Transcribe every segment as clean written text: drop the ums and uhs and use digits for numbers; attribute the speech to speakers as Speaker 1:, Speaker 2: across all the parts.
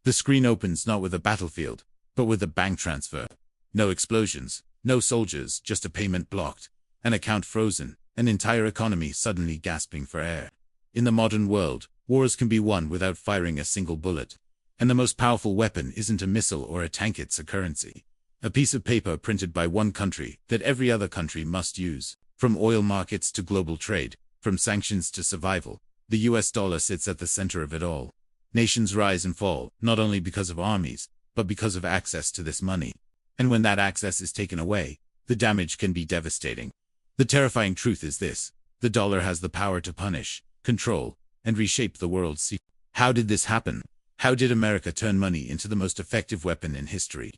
Speaker 1: The screen opens not with a battlefield, but with a bank transfer. No explosions, no soldiers, just a payment blocked, an account frozen, an entire economy suddenly gasping for air. In the modern world, wars can be won without firing a single bullet. And the most powerful weapon isn't a missile or a tank, it's a currency. A piece of paper printed by one country that every other country must use. From oil markets to global trade, from sanctions to survival, the US dollar sits at the center of it all. Nations rise and fall, not only because of armies, but because of access to this money. And when that access is taken away, the damage can be devastating. The terrifying truth is this: the dollar has the power to punish, control, and reshape the world's sea. How did this happen? How did America turn money into the most effective weapon in history?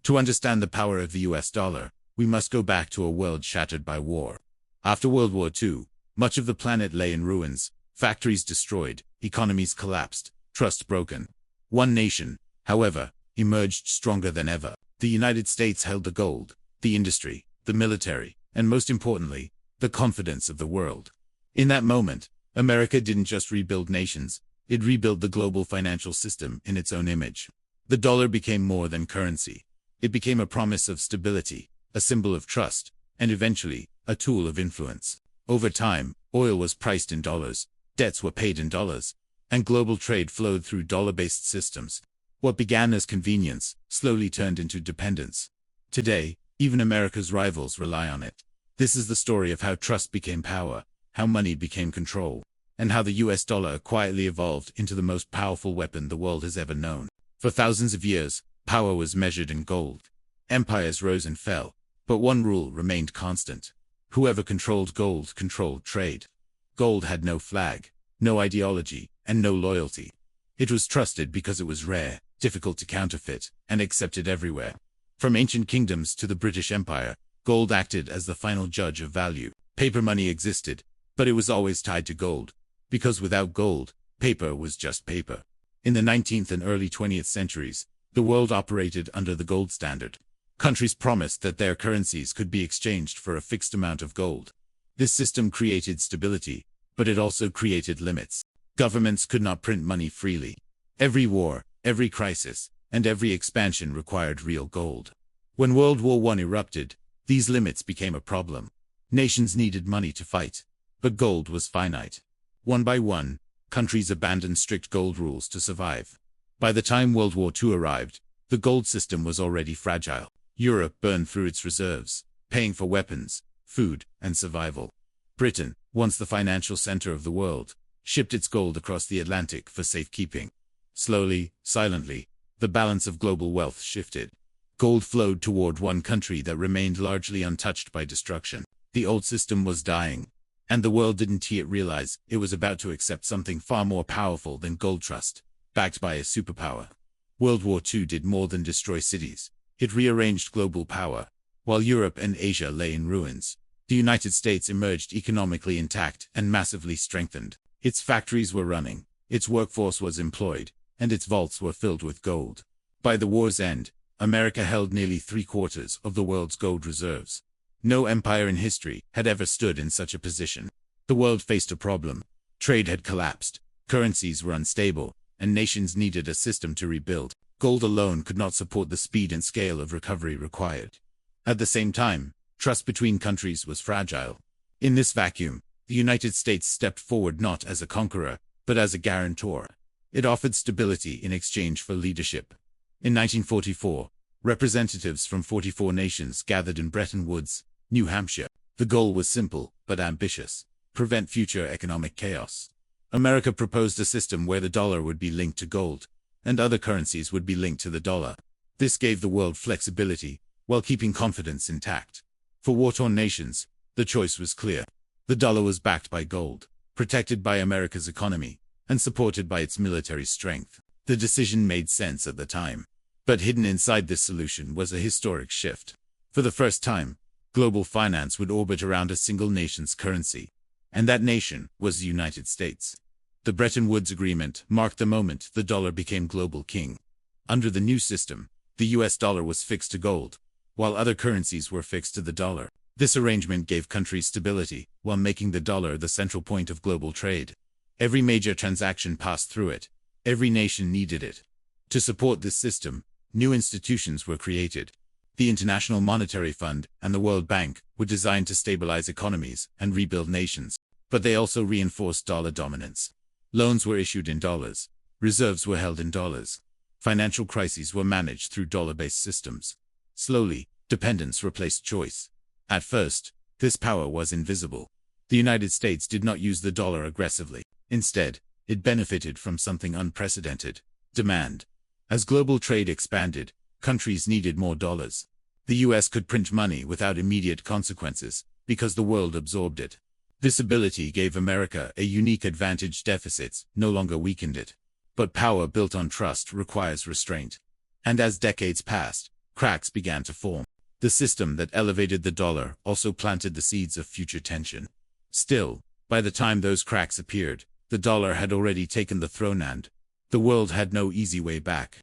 Speaker 1: To understand the power of the US dollar, we must go back to a world shattered by war. After World War II, much of the planet lay in ruins, factories destroyed, economies collapsed, trust broken. One nation, however, emerged stronger than ever. The United States held the gold, the industry, the military, and most importantly, the confidence of the world. In that moment, America didn't just rebuild nations, it rebuilt the global financial system in its own image. The dollar became more than currency. It became a promise of stability, a symbol of trust, and eventually, a tool of influence. Over time, oil was priced in dollars, debts were paid in dollars, and global trade flowed through dollar-based systems. What began as convenience slowly turned into dependence. Today, even America's rivals rely on it. This is the story of how trust became power, how money became control, and how the US dollar quietly evolved into the most powerful weapon the world has ever known. For thousands of years, power was measured in gold. Empires rose and fell, but one rule remained constant. Whoever controlled gold controlled trade. Gold had no flag, no ideology, and no loyalty. It was trusted because it was rare, difficult to counterfeit, and accepted everywhere. From ancient kingdoms to the British Empire, gold acted as the final judge of value. Paper money existed, but it was always tied to gold, because without gold, paper was just paper. In the 19th and early 20th centuries, the world operated under the gold standard. Countries promised that their currencies could be exchanged for a fixed amount of gold. This system created stability, but it also created limits. Governments could not print money freely. Every war, every crisis, and every expansion required real gold. When World War I erupted, these limits became a problem. Nations needed money to fight, but gold was finite. One by one, countries abandoned strict gold rules to survive. By the time World War II arrived, the gold system was already fragile. Europe burned through its reserves, paying for weapons, food, and survival. Britain, once the financial center of the world, shipped its gold across the Atlantic for safekeeping. Slowly, silently, the balance of global wealth shifted. Gold flowed toward one country that remained largely untouched by destruction. The old system was dying, and the world didn't yet realize it was about to accept something far more powerful than gold trust, backed by a superpower. World War II did more than destroy cities. It rearranged global power. While Europe and Asia lay in ruins, the United States emerged economically intact and massively strengthened. Its factories were running, its workforce was employed, and its vaults were filled with gold. By the war's end, America held nearly 3/4 of the world's gold reserves. No empire in history had ever stood in such a position. The world faced a problem. Trade had collapsed, currencies were unstable, and nations needed a system to rebuild. Gold alone could not support the speed and scale of recovery required. At the same time, trust between countries was fragile. In this vacuum, the United States stepped forward not as a conqueror, but as a guarantor. It offered stability in exchange for leadership. In 1944, representatives from 44 nations gathered in Bretton Woods, New Hampshire. The goal was simple, but ambitious: prevent future economic chaos. America proposed a system where the dollar would be linked to gold, and other currencies would be linked to the dollar. This gave the world flexibility, while keeping confidence intact. For war-torn nations, the choice was clear. The dollar was backed by gold, protected by America's economy, and supported by its military strength. The decision made sense at the time. But hidden inside this solution was a historic shift. For the first time, global finance would orbit around a single nation's currency. And that nation was the United States. The Bretton Woods Agreement marked the moment the dollar became global king. Under the new system, the US dollar was fixed to gold, while other currencies were fixed to the dollar. This arrangement gave countries stability, while making the dollar the central point of global trade. Every major transaction passed through it. Every nation needed it. To support this system, new institutions were created. The International Monetary Fund and the World Bank were designed to stabilize economies and rebuild nations, but they also reinforced dollar dominance. Loans were issued in dollars. Reserves were held in dollars. Financial crises were managed through dollar-based systems. Slowly, dependence replaced choice. At first, this power was invisible. The United States did not use the dollar aggressively. Instead, it benefited from something unprecedented: demand. As global trade expanded, countries needed more dollars. The US could print money without immediate consequences, because the world absorbed it. This ability gave America a unique advantage. Deficits no longer weakened it. But power built on trust requires restraint. And as decades passed, cracks began to form. The system that elevated the dollar also planted the seeds of future tension. Still, by the time those cracks appeared, the dollar had already taken the throne and the world had no easy way back.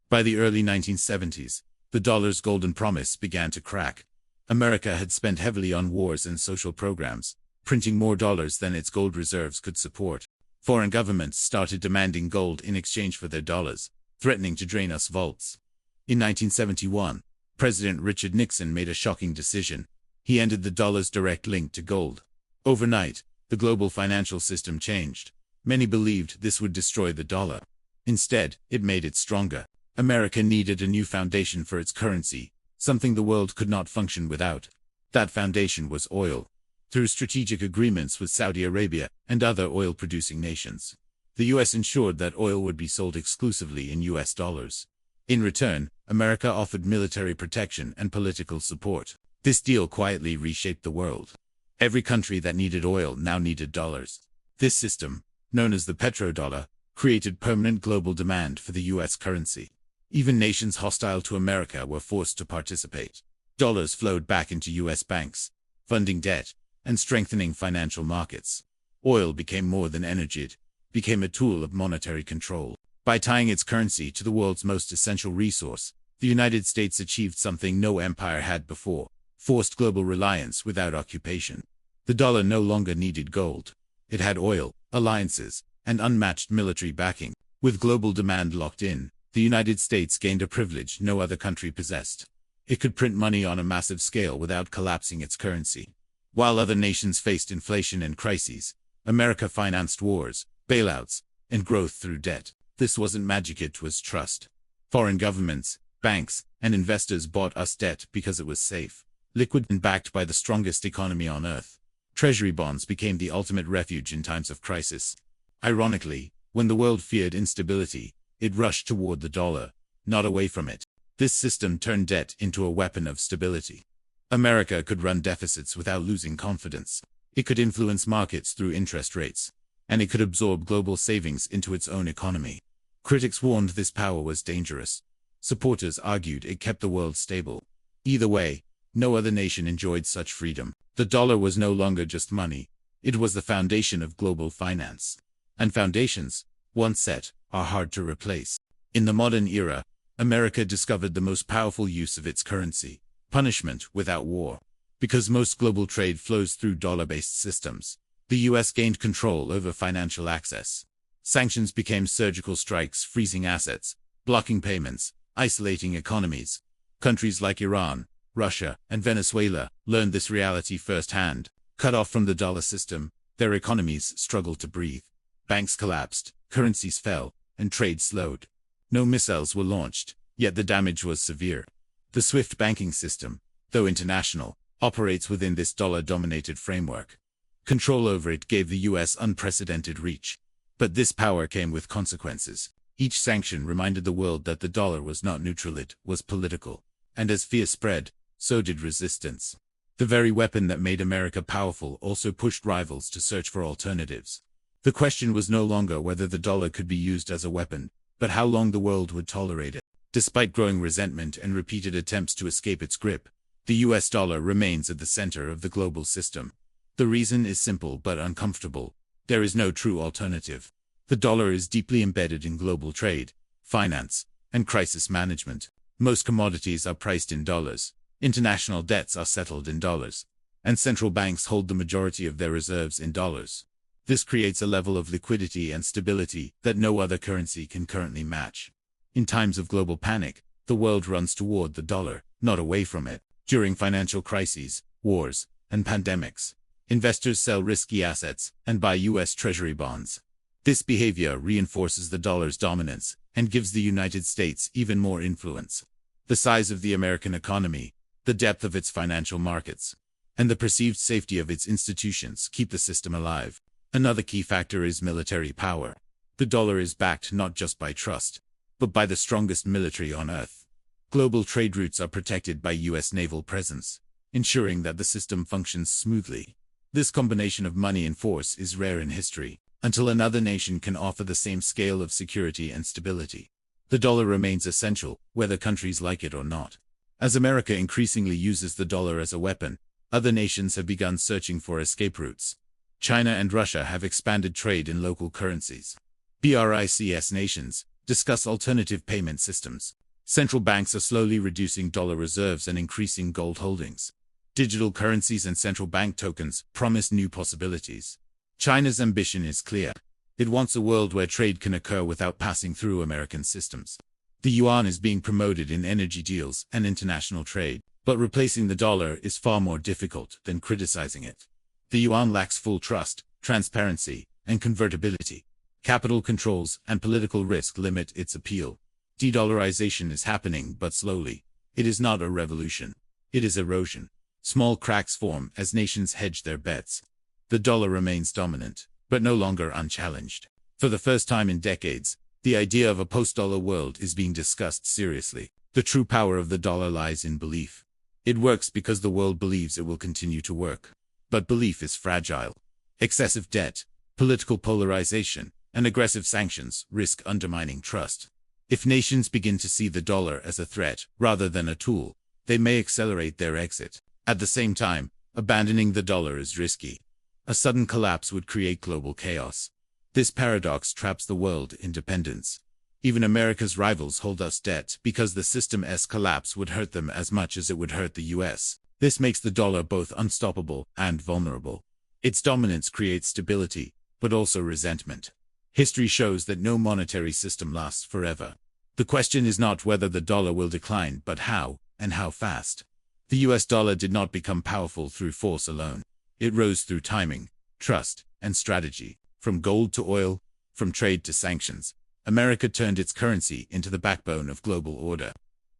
Speaker 1: By the early 1970s, the dollar's golden promise began to crack. America had spent heavily on wars and social programs, printing more dollars than its gold reserves could support. Foreign governments started demanding gold in exchange for their dollars, threatening to drain us vaults. In 1971, President Richard Nixon made a shocking decision. He ended the dollar's direct link to gold. Overnight, the global financial system changed. Many believed this would destroy the dollar. Instead, it made it stronger. America needed a new foundation for its currency, something the world could not function without. That foundation was oil. Through strategic agreements with Saudi Arabia and other oil-producing nations, the U.S. ensured that oil would be sold exclusively in U.S. dollars. In return, America offered military protection and political support. This deal quietly reshaped the world. Every country that needed oil now needed dollars. This system, known as the Petrodollar, created permanent global demand for the U.S. currency. Even nations hostile to America were forced to participate. Dollars flowed back into U.S. banks, funding debt and strengthening financial markets. Oil became more than energy; it became a tool of monetary control. By tying its currency to the world's most essential resource, the United States achieved something no empire had before: forced global reliance without occupation. The dollar no longer needed gold. It had oil, alliances, and unmatched military backing. With global demand locked in, the United States gained a privilege no other country possessed. It could print money on a massive scale without collapsing its currency. While other nations faced inflation and crises, America financed wars, bailouts, and growth through debt. This wasn't magic, it was trust. Foreign governments, banks, and investors bought us debt because it was safe, liquid, and backed by the strongest economy on earth. Treasury bonds became the ultimate refuge in times of crisis. Ironically, when the world feared instability, it rushed toward the dollar, not away from it. This system turned debt into a weapon of stability. America could run deficits without losing confidence. It could influence markets through interest rates, and it could absorb global savings into its own economy. Critics warned this power was dangerous. Supporters argued it kept the world stable. Either way, no other nation enjoyed such freedom. The dollar was no longer just money. It was the foundation of global finance. And foundations, once set, are hard to replace. In the modern era, America discovered the most powerful use of its currency: punishment without war. Because most global trade flows through dollar-based systems, the U.S. gained control over financial access. Sanctions became surgical strikes, freezing assets, blocking payments, isolating economies. Countries like Iran, Russia, and Venezuela learned this reality firsthand. Cut off from the dollar system, their economies struggled to breathe. Banks collapsed, currencies fell, and trade slowed. No missiles were launched, yet the damage was severe. The SWIFT banking system, though international, operates within this dollar-dominated framework. Control over it gave the U.S. unprecedented reach. But this power came with consequences. Each sanction reminded the world that the dollar was not neutral, it was political. And as fear spread, so did resistance. The very weapon that made America powerful also pushed rivals to search for alternatives. The question was no longer whether the dollar could be used as a weapon, but how long the world would tolerate it. Despite growing resentment and repeated attempts to escape its grip, the US dollar remains at the center of the global system. The reason is simple but uncomfortable: there is no true alternative. The dollar is deeply embedded in global trade, finance, and crisis management. Most commodities are priced in dollars, international debts are settled in dollars, and central banks hold the majority of their reserves in dollars. This creates a level of liquidity and stability that no other currency can currently match. In times of global panic, the world runs toward the dollar, not away from it. During financial crises, wars, and pandemics, investors sell risky assets and buy U.S. Treasury bonds. This behavior reinforces the dollar's dominance and gives the United States even more influence. The size of the American economy, the depth of its financial markets, and the perceived safety of its institutions keep the system alive. Another key factor is military power. The dollar is backed not just by trust, but by the strongest military on earth. Global trade routes are protected by U.S. naval presence, ensuring that the system functions smoothly. This combination of money and force is rare in history, until another nation can offer the same scale of security and stability. The dollar remains essential, whether countries like it or not. As America increasingly uses the dollar as a weapon, other nations have begun searching for escape routes. China and Russia have expanded trade in local currencies. BRICS nations discuss alternative payment systems. Central banks are slowly reducing dollar reserves and increasing gold holdings. Digital currencies and central bank tokens promise new possibilities. China's ambition is clear. It wants a world where trade can occur without passing through American systems. The yuan is being promoted in energy deals and international trade, but replacing the dollar is far more difficult than criticizing it. The yuan lacks full trust, transparency, and convertibility. Capital controls and political risk limit its appeal. De-dollarization is happening, but slowly. It is not a revolution. It is erosion. Small cracks form as nations hedge their bets. The dollar remains dominant, but no longer unchallenged. For the first time in decades, the idea of a post-dollar world is being discussed seriously. The true power of the dollar lies in belief. It works because the world believes it will continue to work. But belief is fragile. Excessive debt, political polarization, and aggressive sanctions risk undermining trust. If nations begin to see the dollar as a threat rather than a tool, they may accelerate their exit. At the same time, abandoning the dollar is risky. A sudden collapse would create global chaos. This paradox traps the world in dependence. Even America's rivals hold us debt because the system's collapse would hurt them as much as it would hurt the US. This makes the dollar both unstoppable and vulnerable. Its dominance creates stability, but also resentment. History shows that no monetary system lasts forever. The question is not whether the dollar will decline, but how, and how fast. The US dollar did not become powerful through force alone. It rose through timing, trust, and strategy. From gold to oil, from trade to sanctions, America turned its currency into the backbone of global order.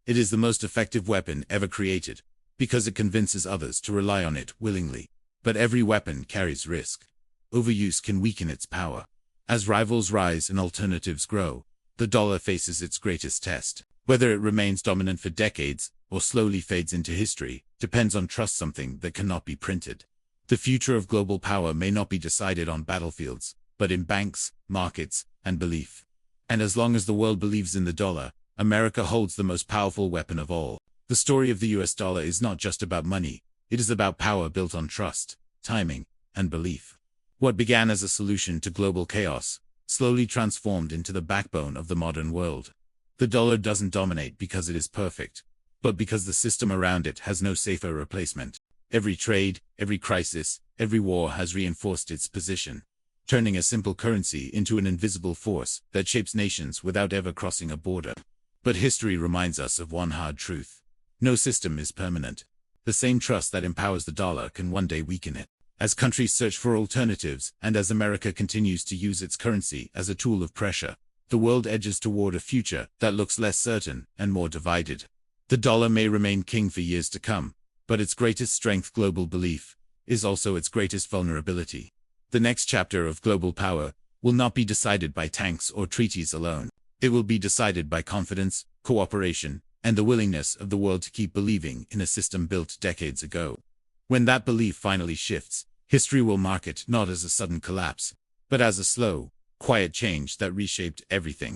Speaker 1: It is the most effective weapon ever created, because it convinces others to rely on it willingly. But every weapon carries risk. Overuse can weaken its power. As rivals rise and alternatives grow, the dollar faces its greatest test. Whether it remains dominant for decades or slowly fades into history depends on trust, something that cannot be printed. The future of global power may not be decided on battlefields, but in banks, markets, and belief. And as long as the world believes in the dollar, America holds the most powerful weapon of all. The story of the US dollar is not just about money, it is about power built on trust, timing, and belief. What began as a solution to global chaos slowly transformed into the backbone of the modern world. The dollar doesn't dominate because it is perfect, but because the system around it has no safer replacement. Every trade, every crisis, every war has reinforced its position, turning a simple currency into an invisible force that shapes nations without ever crossing a border. But history reminds us of one hard truth. No system is permanent. The same trust that empowers the dollar can one day weaken it. As countries search for alternatives, and as America continues to use its currency as a tool of pressure, the world edges toward a future that looks less certain and more divided. The dollar may remain king for years to come, but its greatest strength, global belief, is also its greatest vulnerability. The next chapter of global power will not be decided by tanks or treaties alone. It will be decided by confidence, cooperation, and the willingness of the world to keep believing in a system built decades ago. When that belief finally shifts, history will mark it not as a sudden collapse, but as a slow, quiet change that reshaped everything.